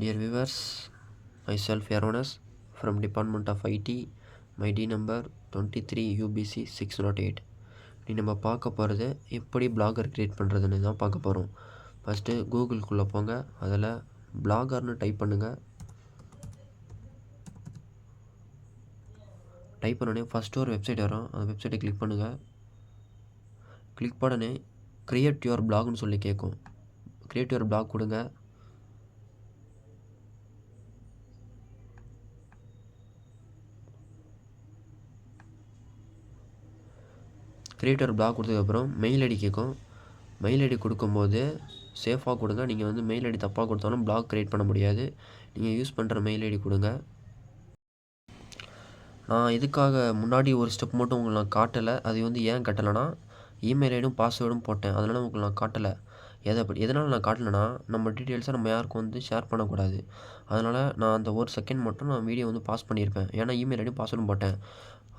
Dear viewers, myself Yaronas from Department of IT, my D number 23 UBC 608. நீ நம்ம பார்க்க போகிறது எப்படி பிளாகர் க்ரியேட் பண்ணுறதுன்னு தான் பார்க்க போகிறோம். ஃபஸ்ட்டு கூகுள்குள்ளே போங்க, அதில் பிளாகர்னு டைப் பண்ணுங்கள். டைப் பண்ணோடனே ஃபஸ்ட்டு ஒரு வெப்சைட் வரும், அந்த வெப்சைட்டை கிளிக் பண்ணுங்கள். கிளிக் பண்ணனே க்ரியேட் யுவர் பிளாக்னு சொல்லி கேட்கும். க்ரியேட் யுவர் பிளாக் கொடுங்க. க்ரியேட்டர் பிளாக் கொடுத்ததுக்கப்புறம் மெயில் ஐடி கேட்கும். மெயில் ஐடி கொடுக்கும்போது சேஃபாக கொடுங்க. நீங்கள் வந்து மெயில் ஐடி தப்பாக கொடுத்தாலும் பிளாக் க்ரியேட் பண்ண முடியாது. நீங்கள் யூஸ் பண்ணுற மெயில் ஐடி கொடுங்க. நான் இதுக்காக முன்னாடி ஒரு ஸ்டெப் மட்டும் உங்களுக்கு நான் காட்டலை. அது வந்து ஏன் காட்டலைன்னா, இமெயில் ஐடியும் பாஸ்வேர்டும் போட்டேன், அதனால் உங்களுக்கு நான் காட்டலை. எதனால் நான் காட்டலைன்னா, நம்ம டீட்டெயில்ஸை நம்ம யாருக்கும் வந்து ஷேர் பண்ணக்கூடாது. அதனால் நான் அந்த ஒரு செகண்ட் மட்டும் நான் வீடியோ வந்து பாஸ் பண்ணியிருப்பேன். ஏன்னா இமெயில் ஐடியும் பாஸ்வேர்டும் போட்டேன்.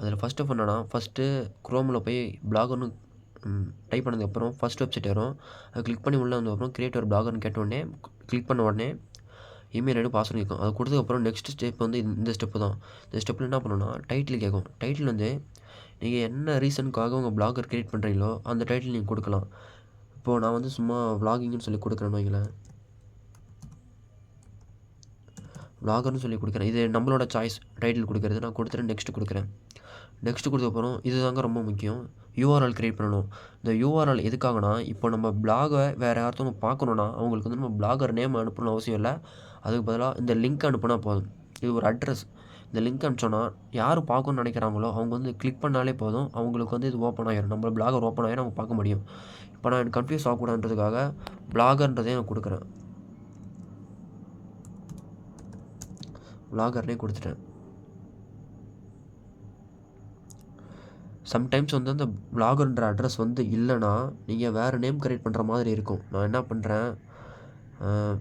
அதில் ஃபஸ்ட்டு பண்ணனா, ஃபஸ்ட்டு குரோமில் போய் பிளாகர்னு டைப் பண்ணதுக்கப்புறம் ஃபஸ்ட் வெப்சைட் வரும். அதை கிளிக் பண்ணி உள்ளே வந்ததுக்கப்புறம் க்ரியேட் ஒரு பிளாகர்னு கேட்ட உடனே கிளிக் பண்ண உடனே இமெயில் ஐடி பாஸ்வேர்டு கேட்கும். அது கொடுத்ததுக்கப்புறம் நெக்ஸ்ட் ஸ்டெப் வந்து இந்த ஸ்டெப்பு தான். இந்த ஸ்டெப்பில் என்ன பண்ணணும்னா, டைட்டில் கேட்கும். டைட்டில் வந்து நீங்கள் என்ன ரீசனுக்காக உங்கள் பிளாகர் க்ரியேட் பண்ணுறீங்களோ அந்த டைட்டில் நீங்கள் கொடுக்கலாம். இப்போது நான் வந்து சும்மா விளாகிங்னு சொல்லி கொடுக்குறேன்னு வைங்களேன். விளாகர்னு சொல்லி கொடுக்குறேன். இது நம்மளோட சாய்ஸ் டைட்டில் கொடுக்குறது. நான் கொடுத்துட்டு நெக்ஸ்ட் கொடுக்குறேன். நெக்ஸ்ட்டு கொடுத்தப்பறம் இது தாங்க ரொம்ப முக்கியம், யூஆர்எல் க்ரியேட் பண்ணணும். இந்த யூஆர்எல் எதுக்காகனா, இப்போ நம்ம பிளாகை வேறு யார்த்தவங்க பார்க்கணுன்னா அவங்களுக்கு வந்து நம்ம பிளாகர் நேம் அனுப்பணும்னு அவசியம் இல்லை. அதுக்கு பதிலாக இந்த லிங்க் அனுப்புனா போதும். இது ஒரு அட்ரஸ். இந்த லிங்க் அனுப்பிச்சோன்னா யார் பார்க்கணுன்னு நினைக்கிறாங்களோ அவங்க வந்து கிளிக் பண்ணாலே போதும், அவங்களுக்கு வந்து இது ஓப்பன் ஆகிடும். நம்ம பிளாகர் ஓப்பன் ஆகிடும், அவங்க பார்க்க முடியும். இப்போ நான் எனக்கு கன்ஃபியூஸ் ஆகக்கூடாதுன்றதுக்காக பிளாகர்ன்றதே நான் கொடுக்குறேன். பிளாகர்னே கொடுத்துட்டேன். சம்டைம்ஸ் வந்து அந்த பிளாகர்ன்ற அட்ரஸ் வந்து இல்லைன்னா நீங்கள் வேறு நேம் க்ரியேட் பண்ணுற மாதிரி இருக்கும். நான் என்ன பண்ணுறேன்,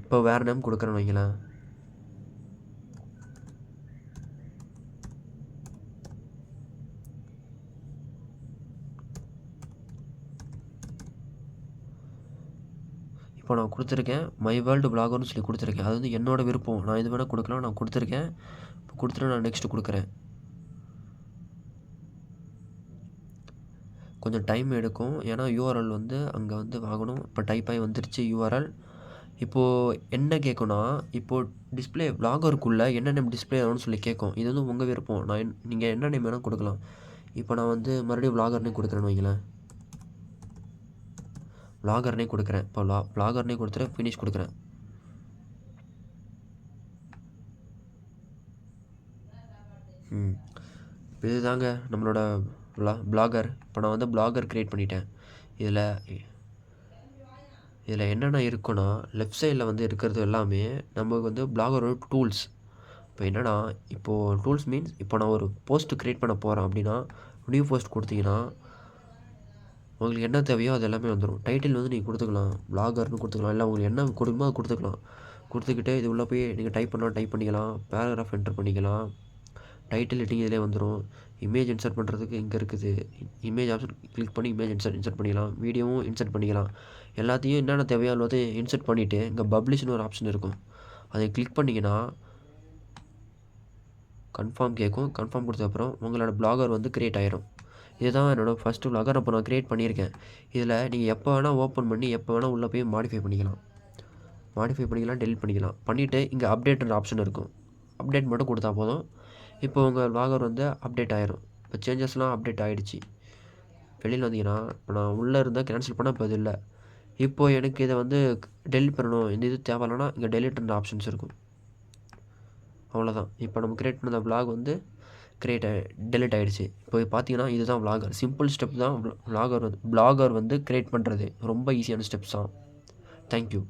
இப்போ வேறு நேம் கொடுக்குறேன்னு வைங்களேன். இப்போ நான் கொடுத்துருக்கேன் மை வேர்ல்டு பிளாகர்னு சொல்லி கொடுத்துருக்கேன். அது வந்து என்னோடய விருப்பம். நான் இது வேணால் கொடுக்கலாம், நான் கொடுத்துருக்கேன். இப்போ கொடுத்துட்டு நான் நெக்ஸ்ட்டு கொடுக்குறேன். கொஞ்சம் டைம் எடுக்கும், ஏன்னா யூஆர்எல் வந்து அங்கே வந்து வாங்கணும். இப்போ டைப் ஆகி வந்துருச்சு யூஆர்எல். இப்போது என்ன கேட்கும்னா, இப்போது டிஸ்பிளே பிளாகருக்குள்ளே என்ன நேம் டிஸ்பிளே ஆகும்னு சொல்லி கேட்கும். இது வந்து உங்கள் விருப்பம். நீங்கள் என்ன நேம் வேணால் கொடுக்கலாம். இப்போ நான் வந்து மறுபடியும் பிளாகர்னே கொடுக்குறேன்னு வைங்களேன். பிளாகர்னே கொடுக்குறேன். இப்போ பிளாகர்னே கொடுத்துட்டு ஃபினிஷ் கொடுக்குறேன். இதுதாங்க நம்மளோட பிளாகர். இப்போ நான் வந்து பிளாகர் க்ரியேட் பண்ணிட்டேன். இதில் என்னென்ன இருக்குன்னா, லெஃப்ட் சைடில் வந்து இருக்கிறது எல்லாமே நமக்கு வந்து பிளாகரோட டூல்ஸ். இப்போ என்னென்னா, இப்போது டூல்ஸ் மீன்ஸ் இப்போ நான் ஒரு போஸ்ட் க்ரியேட் பண்ண போகிறேன் அப்படின்னா, நியூ போஸ்ட் கொடுத்தீங்கன்னா உங்களுக்கு என்ன தேவையோ அது எல்லாமே வந்துடும். டைட்டில் வந்து நீங்கள் கொடுத்துக்கலாம், பிளாகர்னு கொடுத்துக்கலாம், இல்லை உங்களுக்கு என்ன கொடுக்கணுமோ அது கொடுத்துக்கலாம். கொடுத்துக்கிட்டு இது உள்ளே போய் நீங்கள் டைப் பண்ணிக்கலாம், பேராகிராஃப் என்டர் பண்ணிக்கலாம். டைட்டில் ஹெட்டிங் இதிலே வந்துடும். இமேஜ் இன்சர்ட் பண்ணுறதுக்கு இங்கே இருக்குது. இமேஜ் ஆப்ஷன் கிளிக் பண்ணி இமேஜ் இன்சர்ட் பண்ணிக்கலாம். வீடியோவும் இன்சர்ட் பண்ணிக்கலாம். எல்லாத்தையும் என்னென்ன தேவையோ அல்லது இன்சர்ட் பண்ணிவிட்டு இங்கே பப்ளிஷ்னு ஒரு ஆப்ஷன் இருக்கும். அதை கிளிக் பண்ணிங்கன்னா கன்ஃபார்ம் கேட்கும். கன்ஃபார்ம் கொடுத்தப்பறம் உங்களோட பிளாகர் வந்து க்ரியேட் ஆகிடும். இதுதான் என்னோடய ஃபஸ்ட்டு பிளாகர். அப்போ நான் க்ரியேட் பண்ணியிருக்கேன். இதில் நீங்கள் எப்போ வேணால் ஓப்பன் பண்ணி எப்போ வேணால் உள்ளே போய் மாடிஃபை பண்ணிக்கலாம், டெலிட் பண்ணிக்கலாம். பண்ணிவிட்டு இங்கே அப்டேட்ன்ற ஆப்ஷன் இருக்கும். அப்டேட் மட்டும் கொடுத்தா போதும். இப்போ உங்கள் பிளாகர் வந்து அப்டேட் ஆகிரும். இப்போ சேஞ்சஸ்லாம் அப்டேட் ஆகிடுச்சு. வெளியில் வந்தீங்கன்னா இப்போ நான் உள்ளே இருந்தால் கேன்சல் பண்ணால் இப்போ அது இல்லை. இப்போது எனக்கு இதை வந்து டெலிட் பண்ணணும், இந்த இது தேவையில்லைன்னா இங்கே டெலிட்ன்ற ஆப்ஷன்ஸ் இருக்கும். அவ்வளோதான். இப்போ நம்ம க்ரியேட் பண்ண பிளாக் வந்து டெலிட் ஆகிடுச்சு. இப்போ பார்த்தீங்கன்னா இதுதான் பிளாகர். சிம்பிள் ஸ்டெப் தான் பிளாகர் வந்து க்ரியேட் பண்ணுறது. ரொம்ப ஈஸியான ஸ்டெப்ஸ் தான். தேங்க்யூ.